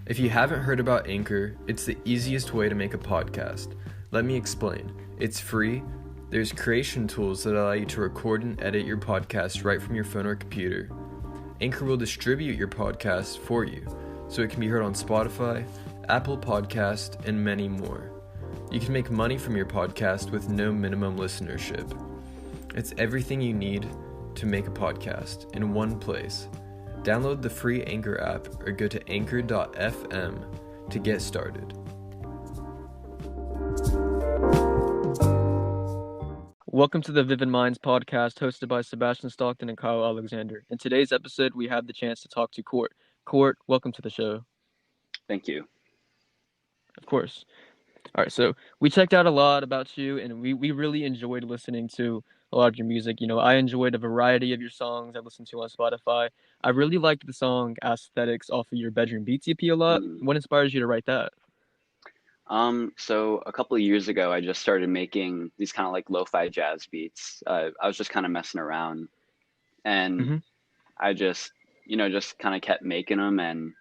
If you haven't heard about Anchor, it's the easiest way to make a podcast. Let me explain. It's free. There's creation tools that allow you to record and edit your podcast right from your phone or computer. Anchor will distribute your podcast for you, so it can be heard on Spotify, Apple Podcast, and many more. You can make money from your podcast with no minimum listenership. It's everything you need to make a podcast in one place. Download the free Anchor app or go to anchor.fm to get started. Welcome to the Vivid Minds podcast hosted by Sebastian Stockton and Kyle Alexander. In today's episode, we have the chance to talk to Cort. Cort, welcome to the show. Thank you. Of course. All right, so we checked out a lot about you, and we really enjoyed listening to a lot of your music. You know, I enjoyed a variety of your songs I listened to on Spotify. I really liked the song Aesthetics off of your Bedroom Beats EP a lot. What inspires you to write that? So a couple of years ago, I just started making these kind of like lo-fi jazz beats. I was just kind of messing around, and I just kind of kept making them. And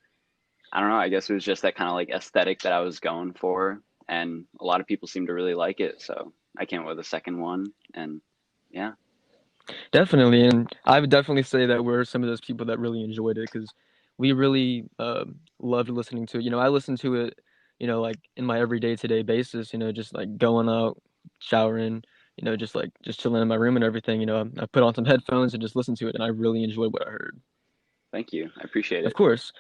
I don't know, I guess it was just that kind of like aesthetic that I was going for. And a lot of people seem to really like it. So I came up with a second one, and yeah. Definitely. And I would definitely say that we're some of those people that really enjoyed it because we really loved listening to it. You know, I listen to it, you know, like in my everyday today basis, you know, just like going out, showering, you know, just chilling in my room and everything. You know, I put on some headphones and just listen to it, and I really enjoyed what I heard. Thank you. I appreciate it. Of course.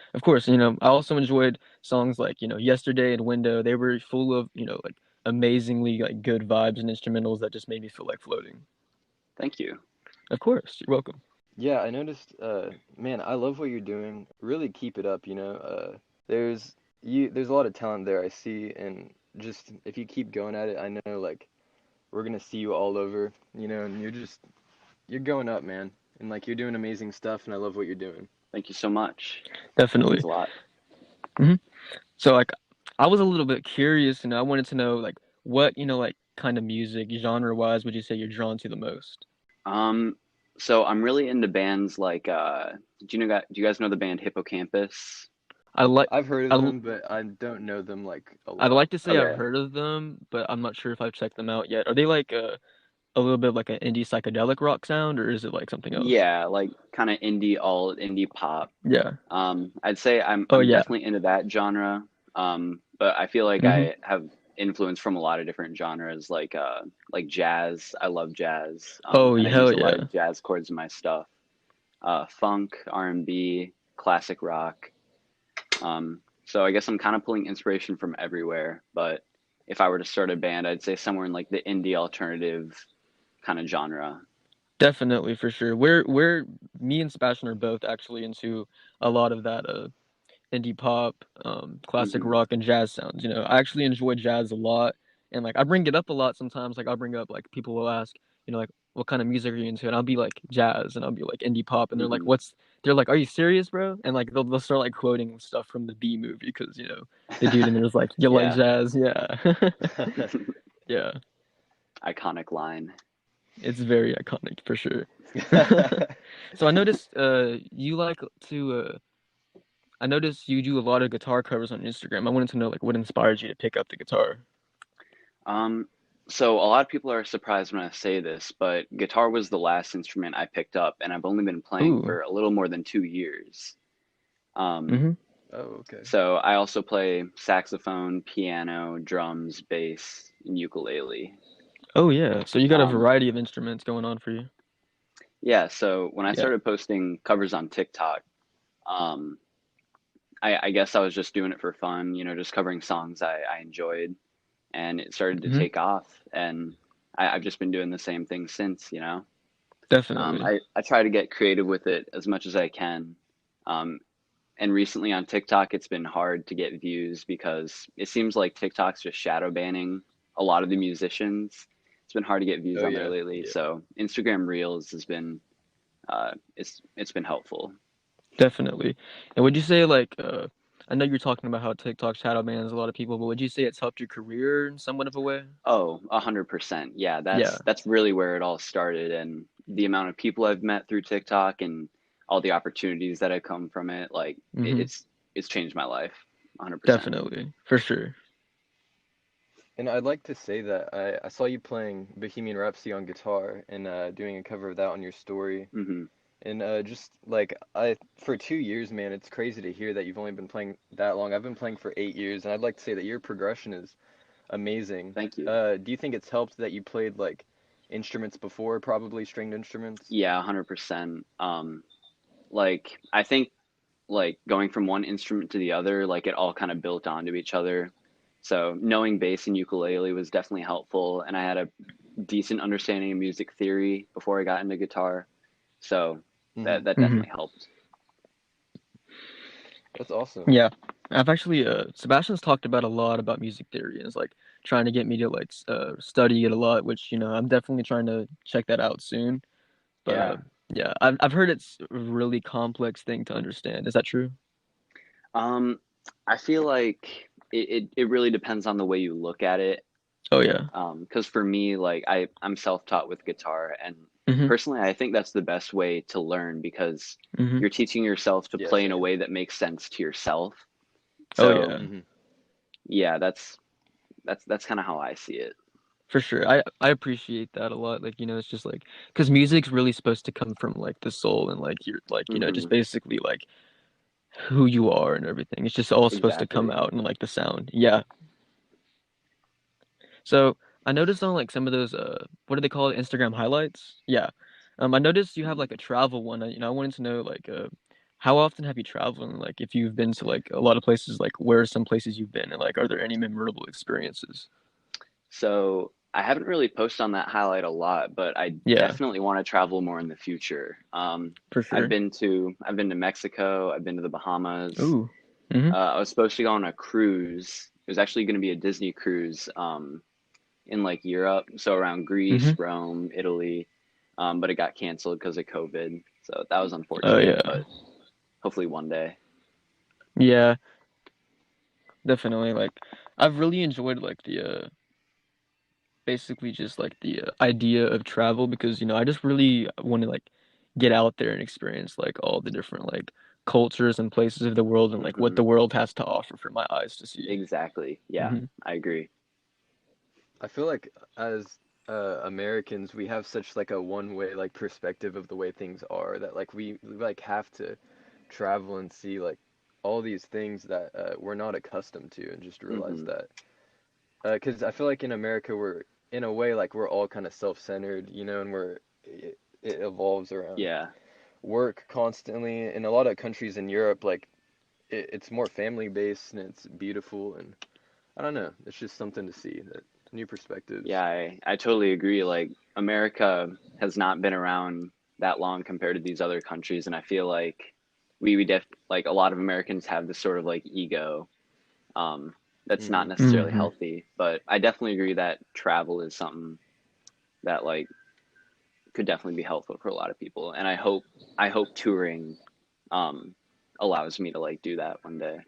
You know, I also enjoyed songs like, you know, Yesterday and Window. They were full of, you know, like amazingly like good vibes and instrumentals that just made me feel like floating. Thank you. Of course. You're welcome. Yeah, I noticed, man, I love what you're doing. Really keep it up, you know. There's a lot of talent there I see, and just if you keep going at it, I know like we're gonna see you all over, you know, and you're going up, man. And like you're doing amazing stuff, and I love what you're doing. Thank you so much. Definitely. Thanks a lot. So like I was a little bit curious, and I wanted to know like what, you know, like kind of music genre wise would you say you're drawn to the most? So I'm really into bands like do you guys know the band Hippocampus? I've heard of them, but I don't know them like a lot. I'd like to say Okay. I've heard of them, but I'm not sure if I've checked them out yet. Are they like a little bit like an indie psychedelic rock sound, or is it like something else? Yeah, like kind of indie pop. Yeah. I'd say I'm definitely into that genre. But I feel like I have influence from a lot of different genres, like jazz. I love jazz. And I hell use a lot yeah. of jazz chords in my stuff. Funk, R&B, classic rock. So I guess I'm kind of pulling inspiration from everywhere. But if I were to start a band, I'd say somewhere in like the indie alternative kind of genre. Definitely, for sure. We're me and Sebastian are both actually into a lot of that indie pop, classic rock and jazz sounds. You know, I actually enjoy jazz a lot, and like I bring it up a lot sometimes. Like I'll bring up like people will ask, you know, like what kind of music are you into, and I'll be like jazz, and I'll be like indie pop, and they're like, they're like, are you serious, bro? And like they'll start like quoting stuff from the B movie because, you know, the dude in there's like, you like jazz, yeah. Yeah. Iconic line. It's very iconic for sure. So I noticed I noticed you do a lot of guitar covers on Instagram. I wanted to know like what inspired you to pick up the guitar. So a lot of people are surprised when I say this, but guitar was the last instrument I picked up, and I've only been playing for a little more than 2 years. Oh, okay. So I also play saxophone, piano, drums, bass, and ukulele. Oh yeah, so you got a variety of instruments going on for you. Yeah, so when I started posting covers on TikTok, I guess I was just doing it for fun, you know, just covering songs I enjoyed, and it started to take off, and I've just been doing the same thing since, you know. Definitely. I try to get creative with it as much as I can. And recently on TikTok, it's been hard to get views because it seems like TikTok's just shadow banning a lot of the musicians. It's been hard to get views on there lately. Yeah. So Instagram Reels has been, it's been helpful. Definitely. And would you say like, I know you're talking about how TikTok shadow bans a lot of people, but would you say it's helped your career in somewhat of a way? Oh, 100%. Yeah, that's really where it all started, and the amount of people I've met through TikTok and all the opportunities that have come from it, like it's changed my life. 100%. Definitely, for sure. And I'd like to say that I saw you playing Bohemian Rhapsody on guitar and doing a cover of that on your story. Hmm. And just like for 2 years, man, it's crazy to hear that you've only been playing that long. I've been playing for 8 years, and I'd like to say that your progression is amazing. Thank you. Do you think it's helped that you played like instruments before, probably stringed instruments? Yeah, 100%. Like I think like going from one instrument to the other, like it all kind of built onto each other. So knowing bass and ukulele was definitely helpful, and I had a decent understanding of music theory before I got into guitar. So Hmm. that Hmm. definitely helped. That's awesome. Yeah, I've actually Sebastian's talked about a lot about music theory and is like trying to get me to like study it a lot, which I'm definitely trying to check that out soon. But Yeah. yeah, I've heard it's a really complex thing to understand. Is that true? Um, I feel like it really depends on the way you look at it. Oh yeah. Because for me, like I'm self-taught with guitar, and Hmm. personally, I think that's the best way to learn because Hmm. you're teaching yourself to Yeah, play in a same. way that makes sense to yourself. Oh So yeah, Hmm. yeah, that's kind of how I see it. for sure. I appreciate that a lot. Like it's just like because music's really supposed to come from like the soul and like you're like just Hmm. basically like who you are and everything. It's just all supposed to come Exactly. out in like the sound. Yeah. So I noticed on like some of those what do they call it? Instagram highlights? Yeah. I noticed you have Mhm. like a travel one. I wanted to know like how often have you traveled and like if you've been to like a lot of places, like where are some places you've been and like are there any memorable experiences? So I haven't really posted on that highlight a lot, but I Yeah, definitely want to travel more in the future. for sure. I've been to Mexico. I've been to the Bahamas. Ooh. Mm-hmm. I was supposed to go on a cruise. It was actually going to be a Disney cruise in like Europe, so around Greece, Mm-hmm. Rome, Italy, but it got canceled because of COVID. So that was Oh unfortunate, yeah. but hopefully one day. Yeah, definitely. Like I've really enjoyed like the basically just like the idea of travel because I just really want to like get out there and experience like all the different like cultures and places of the world and like what Hmm. the world has to offer for my eyes to see. Exactly. Yeah, Hmm. I agree. I feel like as Americans, we have such like a one-way like perspective of the way things are that like we like have to travel and see like all these things that we're not accustomed to and just realize Hmm. that because I feel like in America we're in a way like we're all kind of self-centered, and it evolves around Yeah. work constantly. In a lot of countries in Europe, like it's more family based and it's beautiful and I don't know, it's just something to see that new perspectives. Yeah, I totally agree. Like America has not been around that long compared to these other countries, and I feel like we like a lot of Americans have this sort of like ego um, that's not Hmm. necessarily Hmm. healthy. But I definitely agree that travel is something that like could definitely be helpful for a lot of people, and I hope touring um, allows me to like do that one day.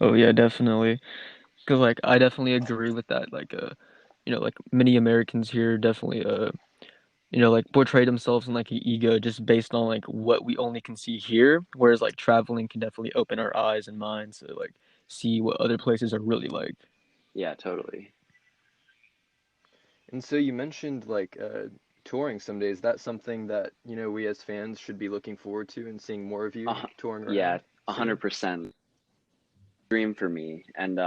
Oh yeah, definitely. Because like I definitely agree with that. Like like many Americans here definitely like portray themselves in like an ego just based on like what we only can see here, whereas like traveling can definitely open our eyes and minds to like see what other places are really like. Yeah, totally. And so you mentioned like touring someday. Is that something that, we as fans should be looking forward to and seeing more of you touring Yeah, around soon? 100% dream for me, and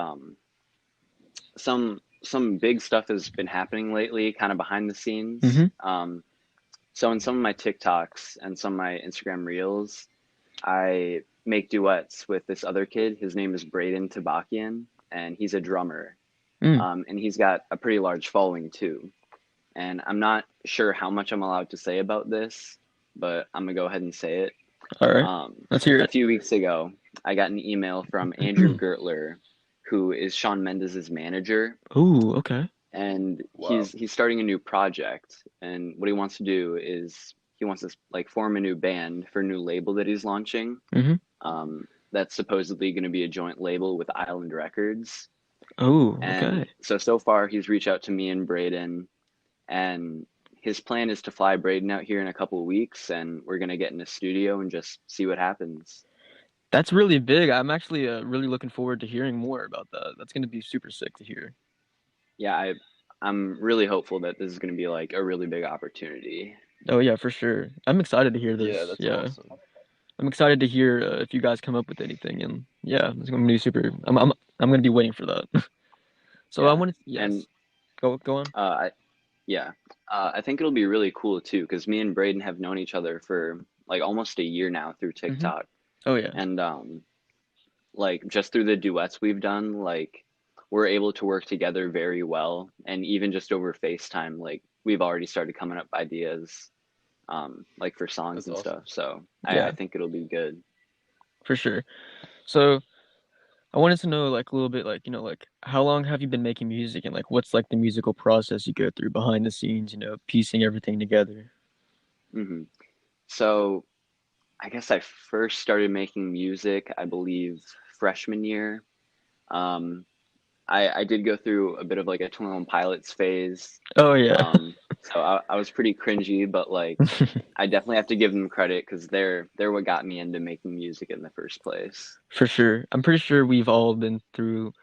some big stuff has been happening lately, kind of behind the scenes. Hmm. So in some of my TikToks and some of my Instagram reels, I make duets with this other kid. His name is Braden Tabakian, and he's a drummer. Mm. And he's got a pretty large following too. And I'm not sure how much I'm allowed to say about this, but I'm gonna go ahead and say it. All right, Um, let's hear a it. few weeks ago, I got an email from Andrew Gertler, who is Shawn Mendes' manager, Ooh, okay. and Wow. he's starting a new project. And what he wants to do is he wants to like form a new band for a new label that he's launching. Hmm. That's supposedly going to be a joint label with Island Records. Oh, And okay. so far he's reached out to me and Braden, and his plan is to fly Braden out here in a couple of weeks, and we're going to get in the studio and just see what happens. That's really big. I'm actually really looking forward to hearing more about that. That's going to be super sick to hear. Yeah, I'm really hopeful that this is going to be like a really big opportunity. Oh yeah, for sure. I'm excited to hear Yeah, this. that's Yeah, awesome. I'm excited to hear if you guys come up with anything, and yeah, it's going to be super. I'm going to be waiting for that. So I Yeah. want to, And yes, go on. I yeah. I think it'll be really cool too because me and Braden have known each other for like almost a year now through Hmm. TikTok. Oh yeah, And like just through the duets we've done, like we're able to work together very well. And even just over FaceTime, like we've already started coming up with ideas like for songs That's and awesome. stuff. So I yeah, think it'll be good. for sure. So I wanted to know like a little bit like like how long have you been making music and like what's like the musical process you go through behind the scenes, piecing everything together. hmm So I guess I first started making music, I believe, freshman year. Um, I did go through a bit of like a 21 Pilots phase. Oh yeah. So I was pretty cringy, but like I definitely have to give them credit because they're what got me into making music in the first place. For sure. I'm pretty sure we've all been through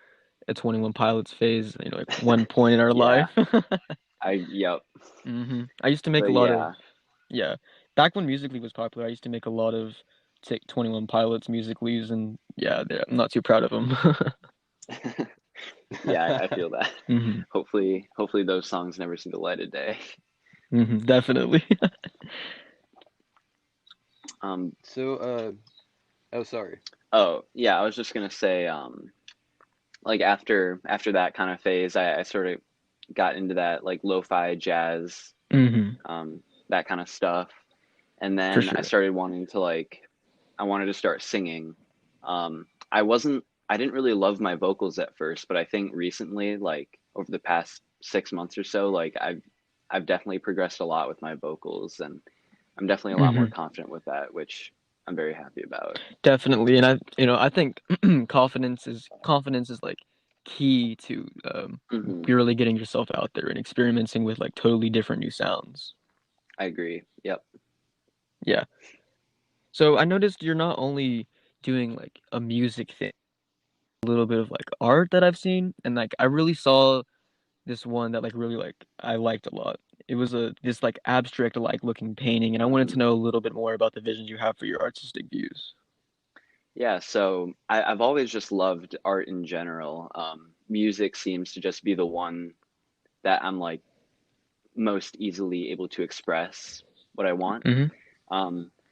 a 21 Pilots phase, like one point in our Yeah, life. yep. I used to make a But lot of, yeah, yeah. Back when Musical.ly was popular, I used to make a lot of 21 Pilots Musical.lys, and yeah, I'm not too proud of them. yeah, I feel that. hmm Hopefully those songs never see the light of day. Definitely. Um, So, oh, sorry. oh yeah, I was just gonna say, like after that kind of phase, I sort of got into that like lo-fi jazz, hmm um, that kind of stuff. And For then I sure. started wanting to like I wanted to start singing. I didn't really love my vocals at first, but I think recently, like over the past 6 months or so, like I've definitely progressed a lot with my vocals and I'm definitely a lot more hmm confident with that, which I'm very happy about. Definitely, and I think confidence is like key to Hmm really getting yourself out there and experimenting with like totally different new sounds. I agree. Yep. Yeah. So I noticed you're not only doing like a music thing, a little bit of like art that I've seen, and like I really saw this one that like really like I liked a lot. It was this like abstract like looking painting, and I wanted hmm to know a little bit more about the visions you have for your artistic views. Yeah, so I've always just loved art in general. Music seems to just be the one that I'm like most easily able to express what I want. Hmm.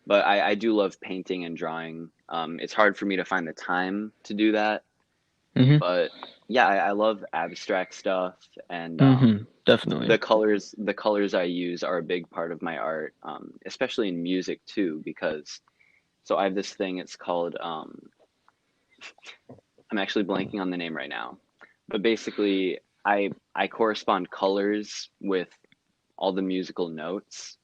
But I do love painting and drawing. It's hard for me to find the time to do that, Hmm. but yeah, I love abstract stuff and Definitely. the colors I use are a big part of my art, especially in music too, because so I have this thing, it's called I'm actually blanking on the name right now, but basically I correspond colors with all the musical notes.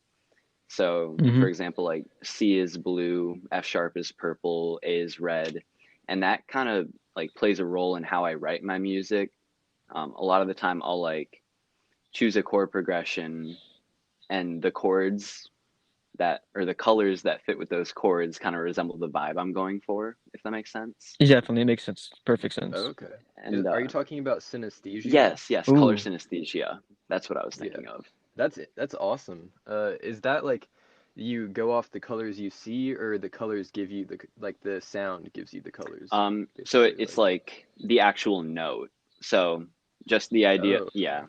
So, for Hmm. example, like C is blue, F sharp is purple, A is red, and that kind of like plays a role in how I write my music. A lot of the time, I'll like choose a chord progression, and the chords that or the colors that fit with those chords kind of resemble the vibe I'm going for, if that makes sense. Definitely, it makes sense. Perfect sense. Okay. And Are you talking about synesthesia? yes, color Ooh. synesthesia. That's what I was Yeah, thinking of. that's awesome. Is that like you go off the colors you see, or the colors give you like the sound gives you the colors, So basically? it's Like, like the actual note. So just the idea, oh, yeah.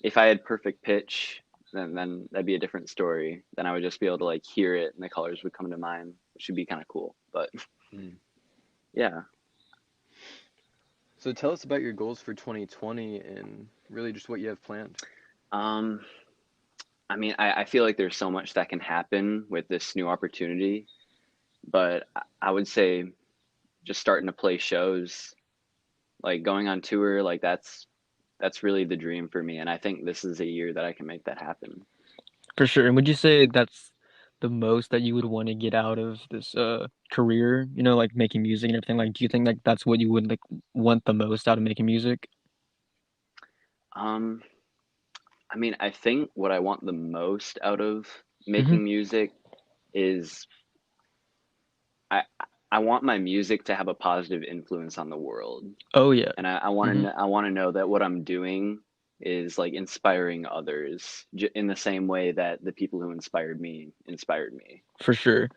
If I had perfect pitch, then that'd be a different story. Then I would just be able to like hear it and the colors would come to mind, which would be kind of cool. But mm. yeah. So tell us about your goals for 2020 and really just what you have planned. Um, I mean, I feel like there's so much that can happen with this new opportunity, but I would say just starting to play shows, like going on tour, like that's really the dream for me. And I think this is a year that I can make that happen. For sure. And would you say that's the most that you would want to get out of this career, like making music and everything? Like, do you think like that's what you would like want the most out of making music? Um, I mean, I think what I want the most out of Hmm. making music is I I want my music to have a positive influence on the world. Oh yeah. And I want Hmm. to I want to know that what I'm doing is like inspiring others in the same way that the people who inspired me. For sure.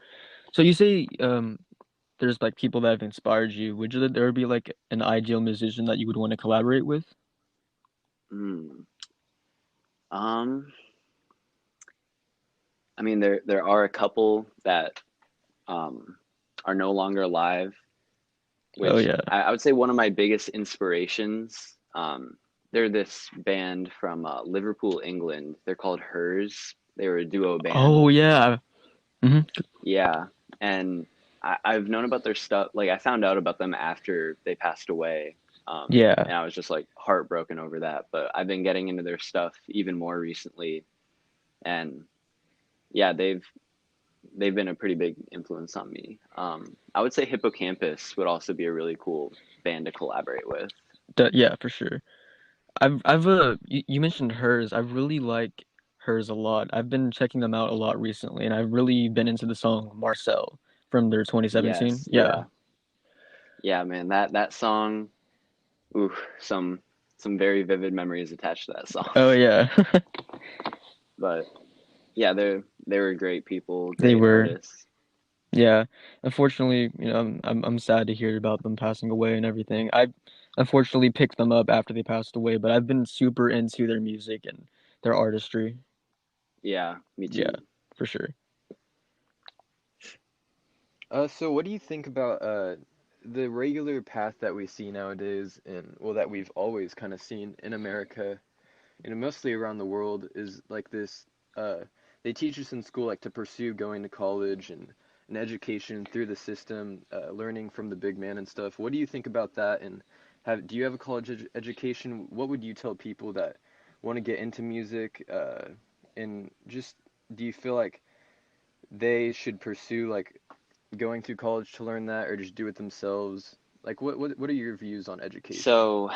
So you say there's like people that have inspired you. Would you there be like an ideal musician that you would want to collaborate with? Hmm. Um, I mean, there are a couple that um, are no longer alive, Oh which yeah. I would say one of my biggest inspirations. They're this band from Liverpool, England. They're called Hers. They were a duo band. Oh yeah. Hmm. Yeah, and I've known about their stuff. Like I found out about them after they passed away, Yeah. and I was just like heartbroken over that. But I've been getting into their stuff even more recently, and yeah, they've been a pretty big influence on me. I would say Hippocampus would also be a really cool band to collaborate with. Yeah, for sure. I've you mentioned Hers. I really like Hers a lot. I've been checking them out a lot recently, and I've really been into the song Marcel from their 2017. Yes, Yeah. yeah, man, that song, ooh, some very vivid memories attached to that song. Oh yeah. But yeah, they were great people, They great were. artists. Yeah. Unfortunately, I'm sad to hear about them passing away and everything. I unfortunately picked them up after they passed away, but I've been super into their music and their artistry. Yeah, me Yeah, too. for sure. So what do you think about the regular path that we see nowadays, and well, that we've always kind of seen in America, mostly around the world, is like this. Uh, they teach us in school like to pursue going to college and an education through the system, learning from the big man and stuff. What do you think about that? And do you have a college education? What would you tell people that want to get into music? And just do you feel like they should pursue like going through college to learn that, or just do it themselves? Like, what are your views on education? So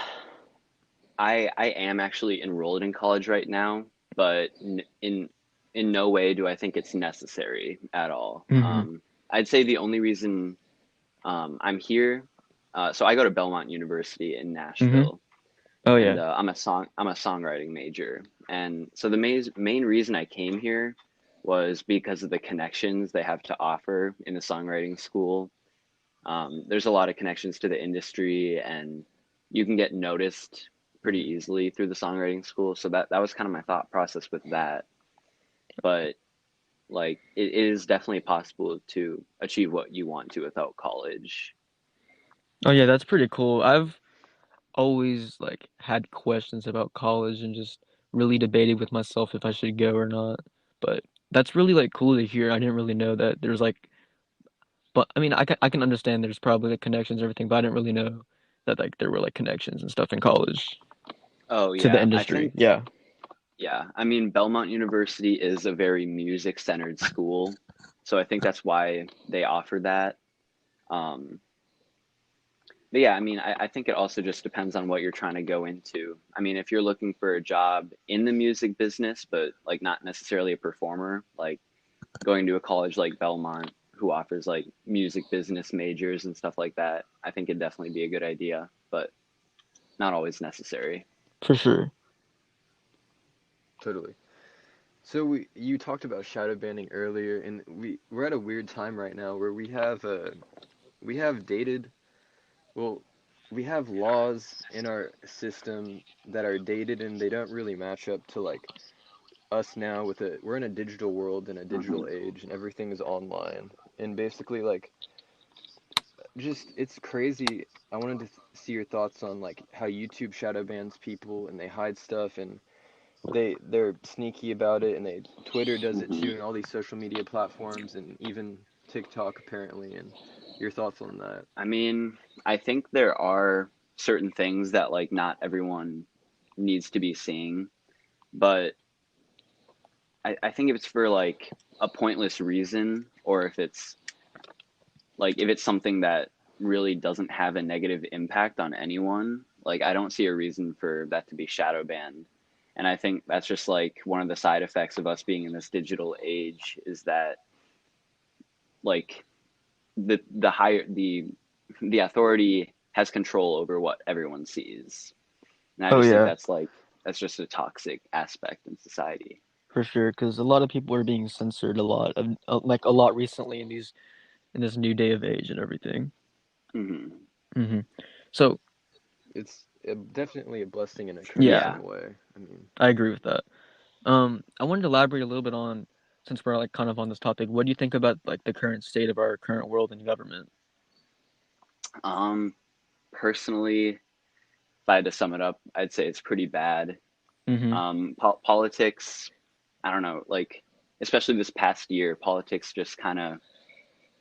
I am actually enrolled in college right now, but in no way do I think it's necessary at all. Hmm. I'd say the only reason I'm here, so I go to Belmont University in Hmm. Nashville, Oh and yeah. I'm a songwriting major, and so the main reason I came here was because of the connections they have to offer in the songwriting school. There's a lot of connections to the industry, and you can get noticed pretty Hmm. easily through the songwriting school. So that was kind of my thought process with that. But like it is definitely possible to achieve what you want to without college. Oh yeah, that's pretty cool. I've always like had questions about college and just really debated with myself if I should go or not. But that's really like cool to hear. I didn't really know that there's like, but I mean, I can understand there's probably like connections and everything, but I didn't really know that like there were like connections and stuff in college Oh to the yeah, I industry. think Yeah. yeah. I mean, Belmont University is a very music-centered school, so I think that's why they offer that. Um, But yeah, I mean, I think it also just depends on what you're trying to go into. I mean, if you're looking for a job in the music business, but like not necessarily a performer, like going to a college like Belmont, who offers like music business majors and stuff like that, I think it'd definitely be a good idea, but not always necessary. For sure. Totally. So you talked about shadow banning earlier, and we're at a weird time right now where we have dated, well, we have laws in our system that are dated, and they don't really match up to like us now. We're in a digital world, in a digital age, and everything is online, and basically like just it's crazy. I wanted to see your thoughts on like how YouTube shadow bans people and they hide stuff, and they're sneaky about it, and they Twitter does it too, and all these social media platforms, and even TikTok apparently. And your thoughts on that? I mean, I think there are certain things that like not everyone needs to be seeing, but I think if it's for like a pointless reason, or if it's something that really doesn't have a negative impact on anyone, like I don't see a reason for that to be shadow banned. And I think that's just like one of the side effects of us being in this digital age is that like the higher the authority has control over what everyone sees. And I Oh just think yeah, that's just a toxic aspect in society. for sure. Because a lot of people are being censored a lot, like a lot recently in this new day of age and everything. Hmm. Hmm. So It's definitely a blessing and a curse yeah, in Yeah. a way. I mean, I agree with that. I wanted to elaborate a little bit on, since we're like kind of on this topic, what do you think about like the current state of our current world and government? Um, Personally, if I had to sum it up, I'd say it's pretty bad. Hmm. Politics, I don't know, like especially this past year, politics just kind of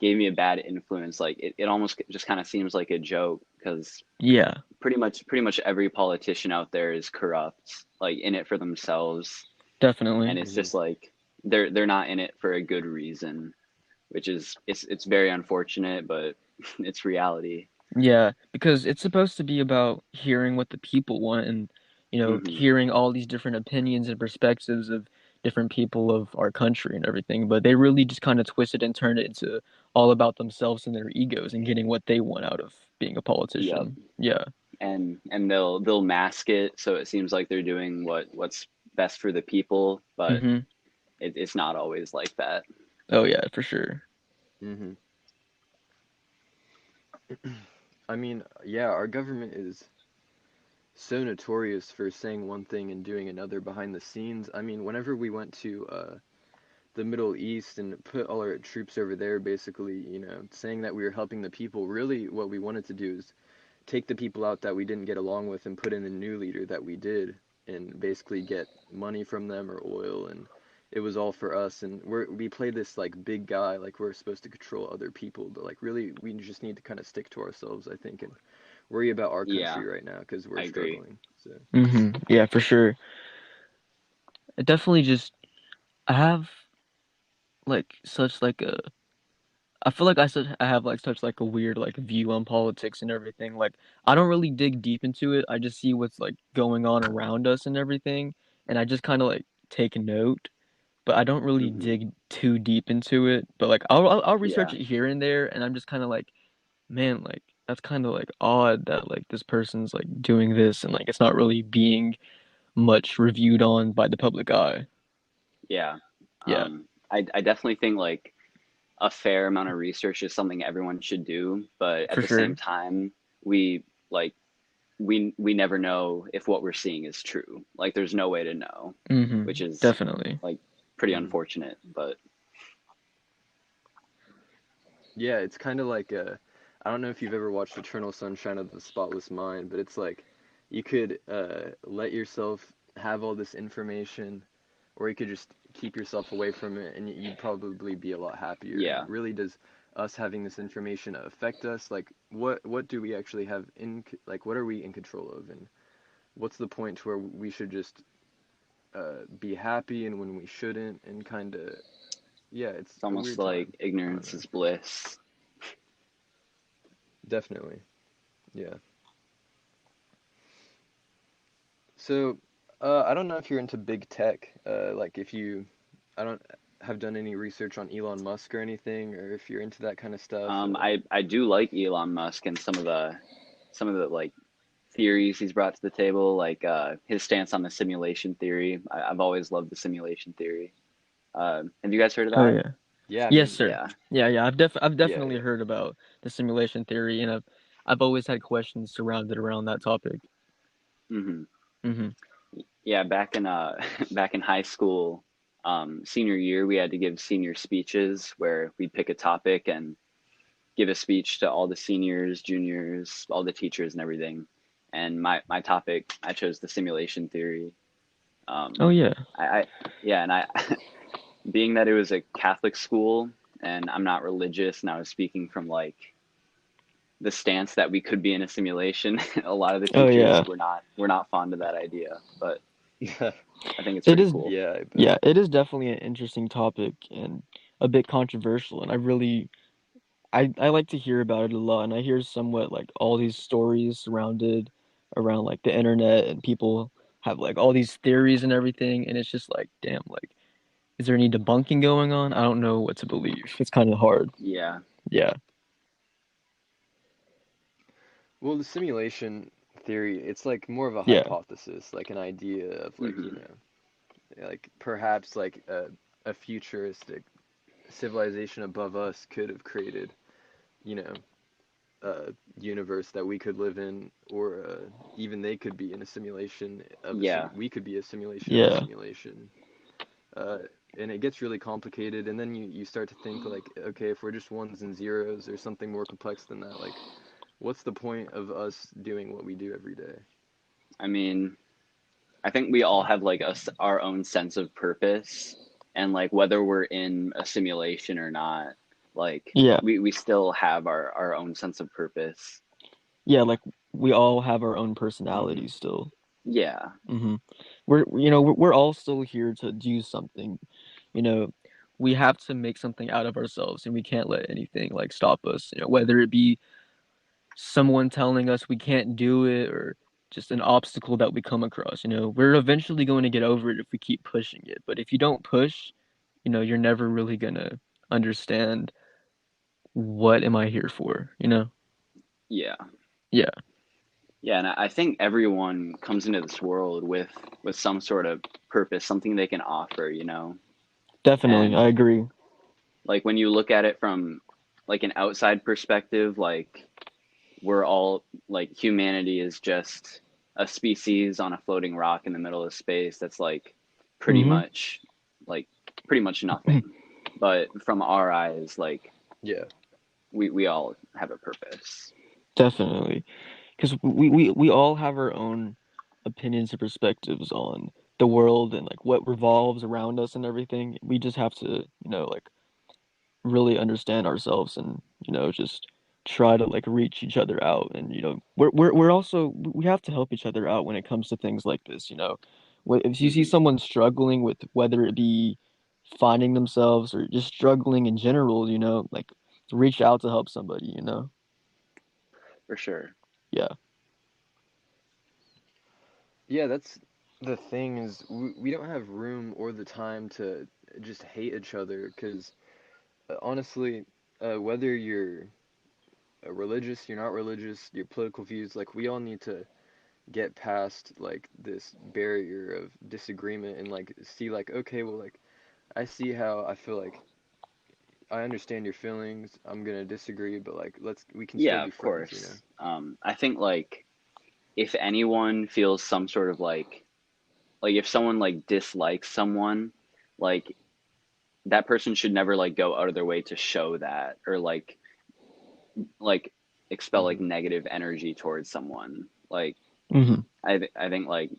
gave me a bad influence. Like it almost just kind of seems like a joke because Yeah, pretty much every politician out there is corrupt, like in it for themselves, and definitely. it's hmm just like they're not in it for a good reason, which is it's very unfortunate, but it's reality. Yeah, because it's supposed to be about hearing what the people want and, Hmm. hearing all these different opinions and perspectives of different people of our country and everything. But they really just kind of twist it and turn it into all about themselves and their egos and getting what they want out of being a Yep. politician. Yeah. And they'll mask it so it seems like they're doing what's best for the people, but Hmm. it's not always like that. Oh yeah, for sure. hmm I mean, yeah, our government is so notorious for saying one thing and doing another behind the scenes. I mean, whenever we went to the Middle East and put all our troops over there, basically, saying that we were helping the people, really what we wanted to do is take the people out that we didn't get along with and put in the new leader that we did and basically get money from them or oil, and it was all for us. And we play this like big guy, like we're supposed to control other people, but like really we just need to kind of stick to ourselves, I think, and worry about our Yeah, country right now because we're I agree. struggling. So Yeah, for sure. It definitely just I have like such like a I feel like I have like such like a weird like view on politics and everything. Like I don't really dig deep into it. I just see what's like going on around us and everything, and I just kind of like take note, but I don't really Hmm. dig too deep into it. But like I'll research Yeah, it here and there, and I'm just kind of like, man, like that's kind of like odd that like this person's like doing this and like it's not really being much reviewed on by the public eye. yeah. Yeah, I definitely think like a fair amount of research is something everyone should do, but at for the same sure. time, we like we never know if what we're seeing is true. Like there's no way to know, which is Definitely. like pretty hmm unfortunate, but yeah, it's kind of like I don't know if you've ever watched Eternal Sunshine of the Spotless Mind, but it's like you could let yourself have all this information, or you could just keep yourself away from it, and you'd probably be a lot happier. And yeah. really, does us having this information affect us? Like, what do we actually have like, what are we in control of, and what's the point to where we should just be happy and when we shouldn't, and kind of yeah, it's It's a almost weird like time. I don't ignorance know. is bliss. Definitely, yeah. So, I don't know if you're into big tech, like if you, I don't have done any research on Elon Musk or anything, or if you're into that kind of stuff. I do like Elon Musk and some of the like theories he's brought to the table, like his stance on the simulation theory. I've always loved the simulation theory. Have you guys heard of Oh that? yeah. Yeah, I Yes, mean, sir. Yeah. Yeah. I've yeah, definitely yeah, heard about the simulation theory, and I've always had questions surrounded around that topic. Hmm. Hmm. Yeah, back in back in high school, senior year, we had to give senior speeches where we'd pick a topic and give a speech to all the seniors, juniors, all the teachers and everything. And my topic, I chose the simulation theory. Um, Oh yeah. I yeah, and I being that it was a Catholic school and I'm not religious and I was speaking from like the stance that we could be in a simulation, a lot of the Oh teachers yeah. were not fond of that idea, but yeah, I think it's It pretty is. cool. yeah. I bet. Yeah, it is definitely an interesting topic and a bit controversial, and I like to hear about it a lot, and I hear somewhat like all these stories surrounded around like the internet, and people have like all these theories and everything, and it's just like, damn, like, is there any debunking going on? I don't know what to believe. It's kind of hard. Yeah. Yeah. Well, the simulation theory, it's like more of a Yeah. hypothesis, like an idea of like, Mhm. like perhaps like a futuristic civilization above us could have created, you know, a universe that we could live in, or even they could be in a simulation of Yeah. we could be a simulation of a Yeah. simulation. Uh, and it gets really complicated, and then you start to think like, okay, if we're just ones and zeros or something more complex than that, like, what's the point of us doing what we do every day? I mean, I think we all have like our own sense of purpose, and like whether we're in a simulation or not, like Yeah. we still have our own sense of purpose. Yeah, like we all have our own Hmm. personalities still. Yeah. hmm we're all still here to do something. You know, we have to make something out of ourselves, and we can't let anything like stop us. Whether it be someone telling us we can't do it or just an obstacle that we come across. We're eventually going to get over it if we keep pushing it. But if you don't push, you're never really gonna understand what am I here for. Yeah. Yeah, Yeah, and I think everyone comes into this world with some sort of purpose, something they can offer, definitely, I And agree. like when you look at it from like an outside perspective, like we're all like humanity is just a species on a floating rock in the middle of space that's pretty hmm much like pretty much nothing. But from our eyes, like Yeah. we all have a purpose. Definitely, because we all have our own opinions and perspectives on the world and like what revolves around us and everything. We just have to, like really understand ourselves and just try to like reach each other out. And we're also we have to help each other out when it comes to things like this. If you see Hmm. someone struggling with whether it be finding themselves or just struggling in general, like reach out to help somebody. For sure. Yeah. Yeah, that's the thing is we don't have room or the time to just hate each other because honestly, whether you're religious, you're not religious, your political views, like we all need to get past like this barrier of disagreement and like see like, okay, well, like I see how I feel like I understand your feelings. I'm gonna disagree, but like we can still Yeah, be of friends, you know? course. I think like if anyone feels some sort of like if someone like dislikes someone, like that person should never like go out of their way to show that or like expel like Hmm. negative energy towards someone. Like hmm I think like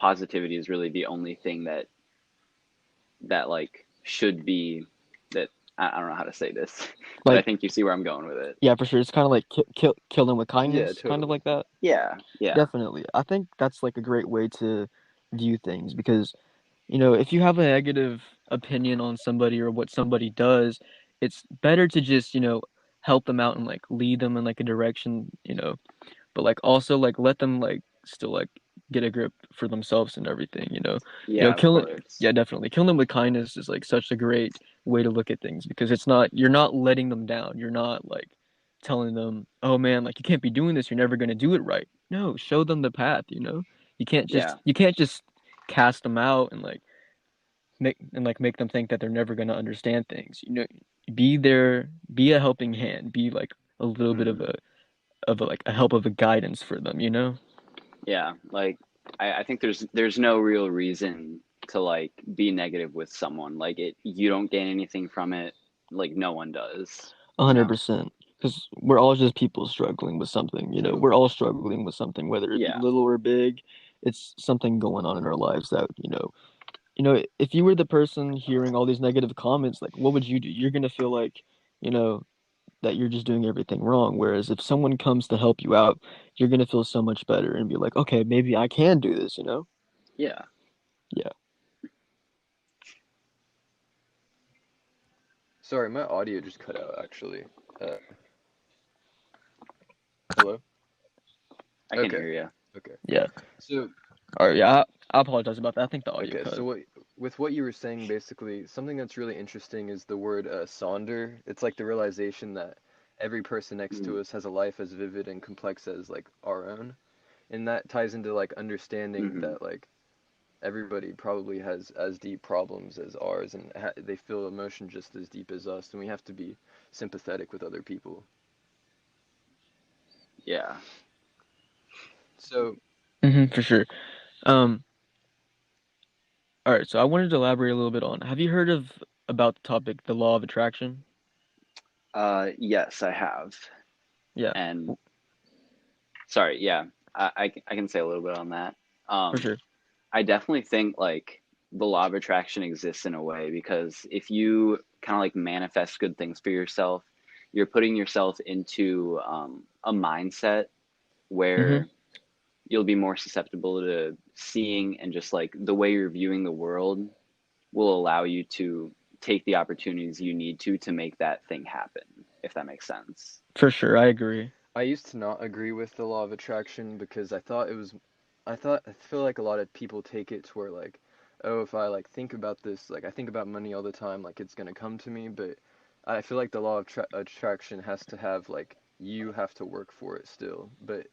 positivity is really the only thing that like should be that I don't know how to say this, but I Like, think you see where I'm going with it. yeah, for sure. It's kind of like kill them with Yeah, kindness, kind of totally. like that. Yeah, yeah, Definitely. I think that's like a great way to view things because, if you have a negative opinion on somebody or what somebody does, it's better to just, help them out and like lead them in like a direction, but like also like let them like still like get a grip for themselves and everything. yeah, of Killing, course. yeah, definitely killing them with kindness is like such a great way to look at things because you're not letting them down. You're not like telling them, oh man, like you can't be doing this, you're never going to do it right. No, show them the path. Yeah, You can't just cast them out and like make them think that they're never going to understand things. Be there, be a helping hand, be like a little bit Hmm. of a, like a help of a guidance for them. yeah. Like I think there's no real reason to like be negative with someone. Like you don't gain anything from it. Like no one does, A you hundred know? percent. Because we're all just people struggling with something. We're Totally. all struggling with something, whether it be Yeah, little or big. It's something going on in our lives that if you were the person hearing all these negative comments, like what would you do? You're gonna feel like, you know, that you're just doing everything wrong. Whereas if someone comes to help you out, you're gonna feel so much better and be like, okay, maybe I can do this. yeah. Yeah. Sorry, my audio just cut out actually. Uh, Hello? I can Okay. hear you. Okay. Yeah. So, All right. Yeah. I apologize about that. I think the audio okay, cut. so with what you were saying, basically, something that's really interesting is the word sonder. It's like the realization that every person next to us has a life as vivid and complex as like our own, and that ties into like understanding that like everybody probably has as deep problems as ours, and they feel emotion just as deep as us, and we have to be sympathetic with other people. Yeah. So For sure. All right, so I wanted to elaborate a little bit on. Have you heard about the topic, the law of attraction? Yes, I have. Yeah, And sorry, yeah, I can say a little bit on that. for Um, sure. I definitely think like the law of attraction exists in a way because if you kind of like manifest good things for yourself, you're putting yourself into a mindset Mm-hmm. where you'll be more susceptible to seeing, and just like the way you're viewing the world will allow you to take the opportunities you need to make that thing happen, if that makes sense. For sure, I agree. I used to not agree with the law of attraction because I feel like a lot of people take it to where like, oh, if I like think about this, like I think about money all the time, like it's gonna come to me. But I feel like the law of attraction has to have like you have to work for it still. But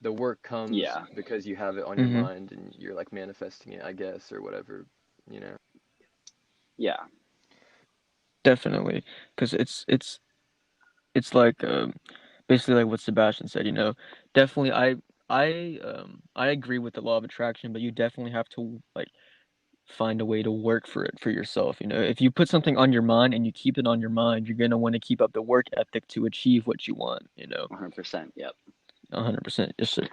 the work comes Yeah, because you have it on your Mm-hmm. mind and you're like manifesting it, I guess, or whatever, you know. yeah, Definitely, because it's like basically like what Sebastian said. Definitely, I agree with the law of attraction, but you definitely have to like find a way to work for it for yourself. If you put something on your mind and you keep it on your mind, you're gonna want to keep up the work ethic to achieve what you want. 100%. Yep. 100%. Yes, sir.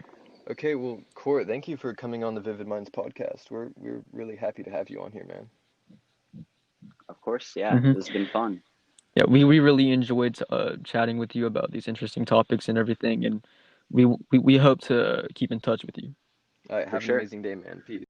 Okay, well, Cort, thank you for coming on the Vivid Minds podcast. We're really happy to have you on here, man. Of course. Yeah, hmm this has been fun. Yeah, we really enjoyed chatting with you about these interesting topics and everything, and we hope to keep in touch with you. All right, For have an sure. amazing day, man. Peace.